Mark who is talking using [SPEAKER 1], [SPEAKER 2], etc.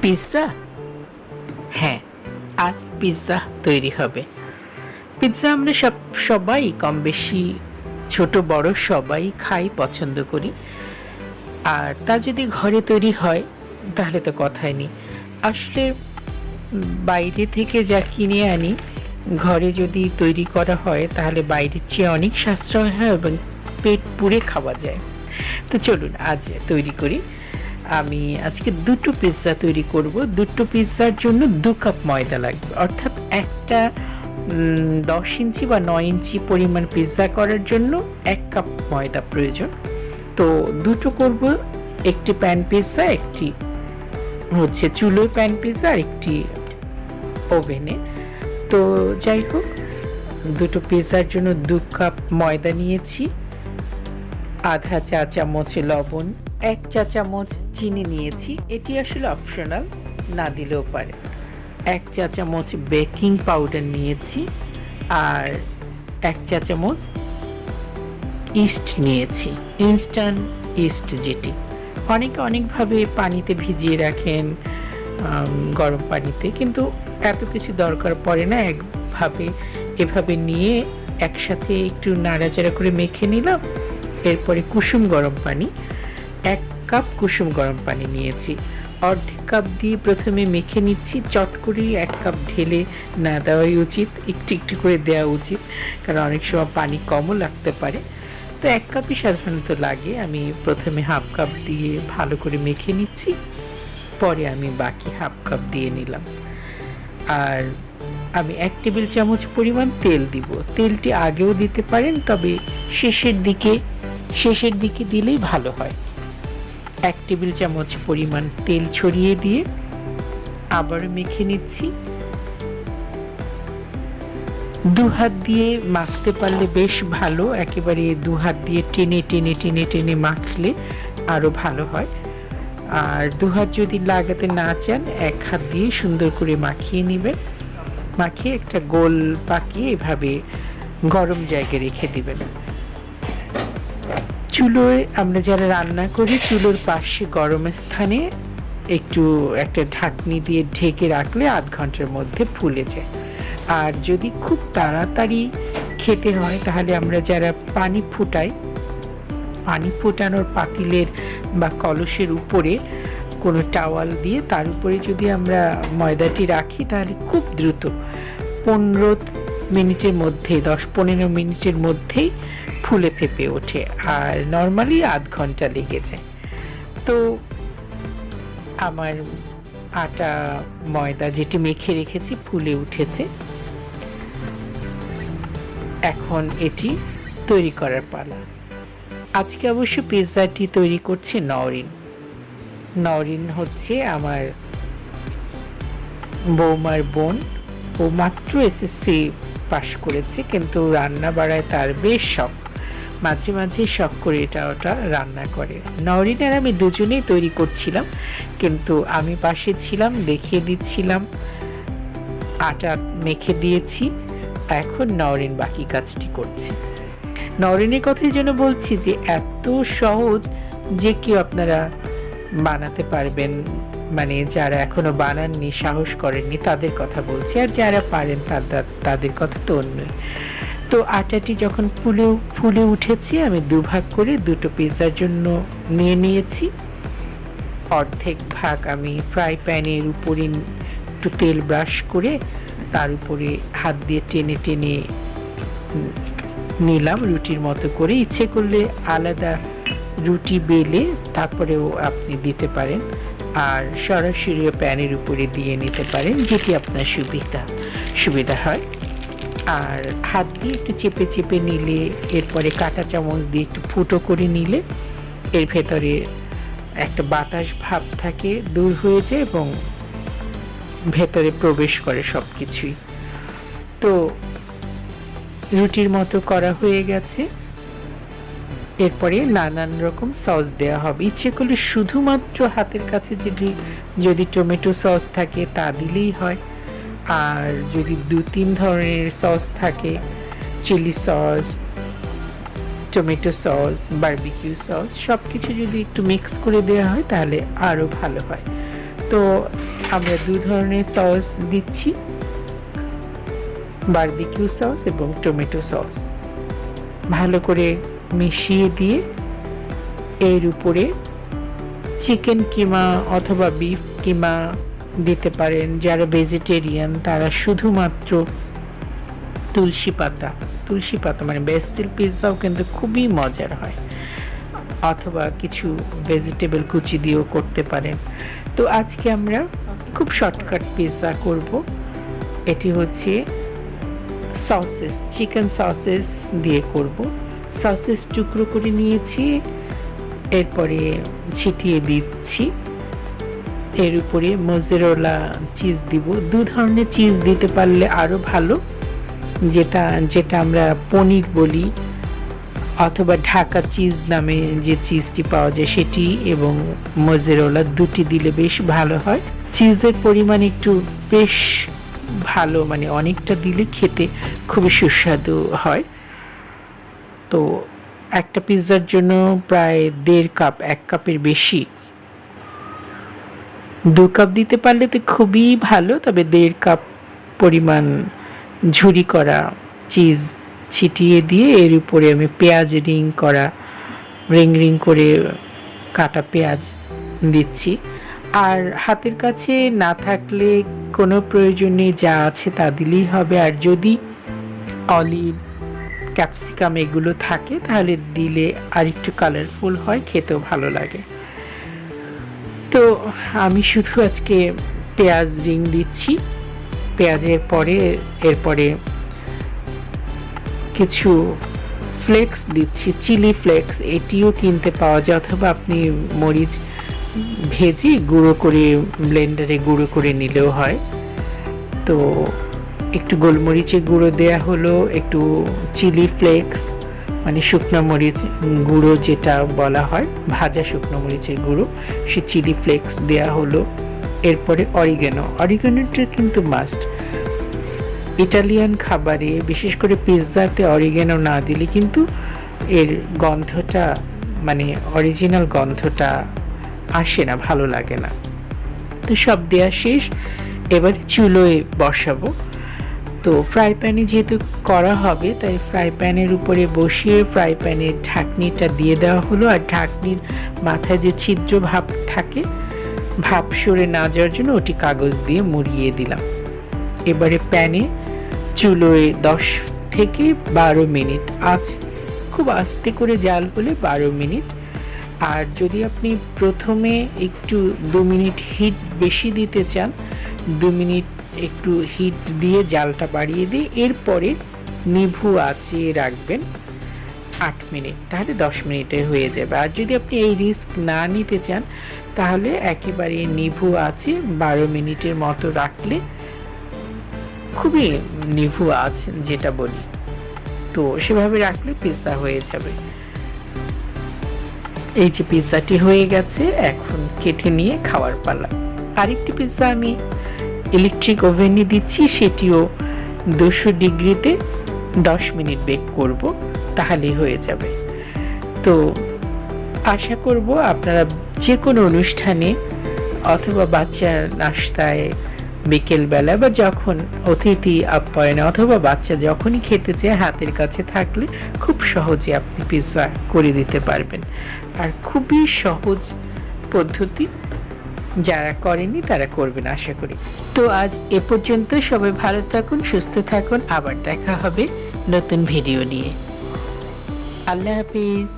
[SPEAKER 1] Pizza? হ্যাঁ, আজ pizza তৈরি হবে। পিৎজা আমরা সবাই কম বেশি, ছোট বড় সবাই খাই, পছন্দ করি। আর তা যদি ঘরে তৈরি হয় তাহলে তো কথাই নেই। আসলে বাইরে থেকে যা কিনে আনি, ঘরে যদি তৈরি করা হয় তাহলে বাইরের চেয়ে অনেক সাশ্রয় হয় এবং পেট পুড়ে খাওয়া যায়। তো চলুন আজ তৈরি করি। আমি আজকে দুটো পিৎজা তৈরি করব। দুটো পিৎজার জন্য 2 কাপ ময়দা লাগবে, অর্থাৎ একটা 10 ইঞ্চি বা 9 ইঞ্চি পরিমাণ পিৎজা করার জন্য 1 কাপ ময়দা প্রয়োজন। তো দুটো করব, একটি প্যান পিৎজা, একটি হচ্ছে চুলোয় প্যান পিৎজা আর একটি ওভেনে। তো যাই হোক, দুটো পিৎজার জন্য 2 কাপ ময়দা নিয়েছি, আধা চা চামচ লবণ, 1 চা চামচ চিনি নিয়েছি, এটি আসলে অপশনাল, না দিলেও পারে। 1 চা চামচ বেকিং পাউডার নিয়েছি আর 1 চা চামচ ইস্ট নিয়েছি, ইনস্ট্যান্ট ইস্ট, যেটি অনেকে অনেকভাবে পানিতে ভিজিয়ে রাখেন, গরম পানিতে, কিন্তু এত কিছু দরকার পড়ে না। এভাবে নিয়ে একসাথে একটু নাড়াচাড়া করে মেখে নিলাম। এরপরে কুসুম গরম পানি, 1 কাপ কুসুম গরম পানি নিয়েছি, অর্ধেক কাপ দিয়ে প্রথমে মেখে নিচ্ছি। চট করে 1 কাপ ঢেলে না দেওয়াই উচিত, একটু একটু করে দেওয়া উচিত, কারণ অনেক সময় পানি কমও লাগতে পারে। তো 1 কাপই সাধারণত লাগে। আমি প্রথমে হাফ কাপ দিয়ে ভালো করে মেখে নিচ্ছি, পরে আমি বাকি হাফ কাপ দিয়ে নিলাম। আর আমি 1 টেবিল চামচ পরিমাণ তেল দিব। তেলটি আগেও দিতে পারেন, তবে শেষের দিকে দিলেই ভালো হয়। 1 টেবিল চামচ পরিমাণ তেল ছড়িয়ে দিয়ে আবারও মেখে নিচ্ছি। 2 হাত দিয়ে মাখতে পারলে বেশ ভালো, একেবারে 2 হাত দিয়ে টেনে টেনে টেনে টেনে মাখলে আরও ভালো হয়। আর 2 হাত যদি লাগাতে না চান, 1 হাত দিয়ে সুন্দর করে মাখিয়ে নেবেন। মাখিয়ে একটা গোল পাকিয়ে এভাবে গরম জায়গায় রেখে দিবেন। চুলোয় আমরা যারা রান্না করি, চুলোর পাশে গরম স্থানে একটা ঢাকনি দিয়ে ঢেকে রাখলে আধ ঘন্টার মধ্যে ফুলে যায়। আর যদি খুব তাড়াতাড়ি খেতে হয় তাহলে আমরা যারা পানি ফুটানোর পাতিলের বা কলসের উপরে কোনো টাওয়াল দিয়ে তার উপরে যদি আমরা ময়দাটি রাখি তাহলে খুব দ্রুত 10-15 মিনিটের মধ্যেই ফুলে ফেপে ওঠে। আর নর্মালি আধ ঘন্টা লেগে যায়। তো আমার আটা ময়দা যেটি মেখে রেখেছি ফুলে উঠেছে। এখন এটি তৈরি করার পালা। আজকে অবশ্য পিৎজাটি তৈরি করছে নওরিন হচ্ছে আমার বৌমার বোন। ও মাত্র এসএসসি পাশ করেছে, কিন্তু রান্না বাড়ায় তার বেশ শখ, মাঝে মাঝে শখ করে এটা ওটা রান্না করে। নওরিন আর আমি দুজনেই তৈরি করছিলাম, কিন্তু আমি পাশে ছিলাম, দেখিয়ে দিচ্ছিলাম। আটা মেখে দিয়েছি, এখন নওরিন বাকি কাজটি করছে। নওরিনের কথাই জন্য বলছি যে এত সহজ যে কেউ আপনারা বানাতে পারবেন, মানে যারা এখনো বানাননি, সাহস করেননি তাদের কথা বলছি, আর যারা পারেন তাদের কথা তো অন্য। তো আটাটি যখন ফুলে উঠেছে, আমি 2 ভাগ করে দুটো পিৎজার জন্য নিয়ে নিয়েছি। অর্ধেক ভাগ আমি ফ্রাই প্যানের উপরে একটু তেল ব্রাশ করে তার উপরে হাত দিয়ে টেনে টেনে নিলাম রুটির মতো করে। ইচ্ছে করলে আলাদা রুটি বেলে তারপরেও আপনি দিতে পারেন, আর সরাসরি প্যানের উপরে দিয়ে নিতে পারেন, যেটি আপনার সুবিধা হয়। আর হাত দিয়ে একটু চেপে চেপে নিলে, এরপরে কাঁটা চামচ দিয়ে একটু ফুটো করে নিলে এর ভেতরে একটা বাতাস ভাব থাকে, দূর হয়ে যায় এবং ভেতরে প্রবেশ করে সব কিছুই। তো রুটির মতো করা হয়ে গেছে। এরপরে নানান রকম সস দেওয়া হবে। ইচ্ছে করলে শুধুমাত্র হাতের কাছে যদি টমেটো সস থাকে তা দিলেই হয়, আর যদি 2-3 ধরনের সস থাকে, chilli sauce, tomato sauce, barbecue sauce, সব কিছু যদি একটু মিক্স করে দেওয়া হয় তাহলে আরও ভালো হয়। তো তো আমরা 2 ধরনের সস দিচ্ছি, বারবিকিউ সস এবং টমেটো সস। ভালো করে মিশিয়ে দিয়ে এর উপরে চিকেন কিমা অথবা বিফ কিমা দিতে পারেন। যারা ভেজিটেরিয়ান তারা শুধুমাত্র তুলসী পাতা মানে বেসিল পিৎজাও কিন্তু খুবই মজার হয়, অথবা কিছু ভেজিটেবল কুচি দিয়েও করতে পারেন। তো আজকে আমরা খুব শর্টকাট পিৎজা করব। এটি হচ্ছে সসেস, চিকেন সসেস দিয়ে করব। সসেস টুকরো করে নিয়েছি, এরপরে ছিটিয়ে দিচ্ছি। এর উপরে মোজারেলা চিজ দিব। 2 ধরনের চিজ দিতে পারলে আরও ভালো, যেটা আমরা পনির বলি অথবা ঢাকা চিজ নামে যে চিজটি পাওয়া যায় সেটি, এবং মোজারেলা, দুটি দিলে বেশ ভালো হয়। চিজের পরিমাণ একটু বেশ ভালো, মানে অনেকটা দিলে খেতে খুবই সুস্বাদু হয়। তো একটা পিৎজার জন্য প্রায় 1.5 কাপ, 1 কাপের বেশি, 2 কাপ দিতে পারলে তো খুবই ভালো। তবে 1.5 কাপ পরিমাণ ঝুরি করা চিজ ছিটিয়ে দিয়ে এর উপরে আমি পেঁয়াজ রিং করে কাটা পেঁয়াজ দিচ্ছি। আর হাতের কাছে না থাকলে কোনো প্রয়োজন নেই, যা আছে তা দিলেই হবে। আর যদি অলিভ, ক্যাপসিকাম এগুলো থাকে তাহলে দিলে আর একটু কালারফুল হয়, খেতেও ভালো লাগে। তো আমি শুধু আজকে পেঁয়াজ রিং দিচ্ছি। পেঁয়াজের পরে এরপরে কিছু ফ্লেক্স দিচ্ছি, চিলি ফ্লেক্স। এটিও কিনতে পাওয়া যায়, অথবা আপনি মরিচ ভেজে গুঁড়ো করে ব্লেন্ডারে গুঁড়ো করে নিলেও হয়। তো একটু গোলমরিচের গুঁড়ো দেয়া হলো, একটু চিলি ফ্লেক্স মানে শুকনো মরিচ গুঁড়ো যেটা বলা হয়, ভাজা শুকনো মরিচের গুঁড়ো, সে চিলি ফ্লেক্স দেয়া হলো। এরপরে অরিগানোটা কিন্তু মাস্ট। ইটালিয়ান খাবারে বিশেষ করে পিৎজাতে অরিগানো না দিলে কিন্তু এর গন্ধটা, মানে অরিজিনাল গন্ধটা আসে না, ভালো লাগে না। তো সব দেয়া শেষ, এবার চুলোয় বসাবো। তো ফ্রাই প্যানে যেহেতু করা হবে তাই ফ্রাই প্যানের উপরে বসিয়ে ফ্রাই প্যানের ঢাকনিটা দিয়ে দেওয়া হলো। আর ঢাকনির মাথায় যে ছিদ্র ভাব থাকে, ভাপ সরে না যাওয়ার জন্য ওটি কাগজ দিয়ে মুড়িয়ে দিলাম। এবারে প্যানে চুলোয় 10 থেকে 12 মিনিট, খুব আস্তে করে জাল হলে 12 মিনিট। আর যদি আপনি প্রথমে একটু 2 মিনিট হিট বেশি দিতে চান, 2 মিনিট একটু হিট দিয়ে জালটা বাড়িয়ে দিয়ে এরপরে নিভু আঁচে রাখবেন 8 মিনিট, তাহলে 10 মিনিটে হয়ে যাবে। আর যদি আপনি এই রিস্ক না নিতে চান তাহলে একেবারে নিভু আঁচে 12 মিনিটের মতো রাখলে, খুবই নিভু আঁচ যেটা বলি, তো সেভাবে রাখলে পিৎজা হয়ে যাবে। এই যে পিৎজাটি হয়ে গেছে, এখন কেটে নিয়ে খাওয়ার পালা। আরেকটি পিৎজা আমি ইলেকট্রিক ওভেনে দিচ্ছি, সেটিও 200 ডিগ্রিতে 10 মিনিট বেক করব, তাহলেই হয়ে যাবে। তো আশা করব আপনারা যে কোনো অনুষ্ঠানে অথবা বাচ্চার নাস্তায়, বিকেলবেলা বা যখন অতিথি আপ্যায়নে অথবা বাচ্চা যখনই খেতে চায়, হাতের কাছে থাকলে খুব সহজে আপনি পিৎজা করে দিতে পারবেন। আর খুবই সহজ পদ্ধতি, যারা করেনি তারা করবেন আশা করি। তো আজ এ পর্যন্ত, সবাই ভালো থাকুন, সুস্থ থাকুন, আবার দেখা হবে নতুন ভিডিও নিয়ে। আল্লাহ হাফিজ।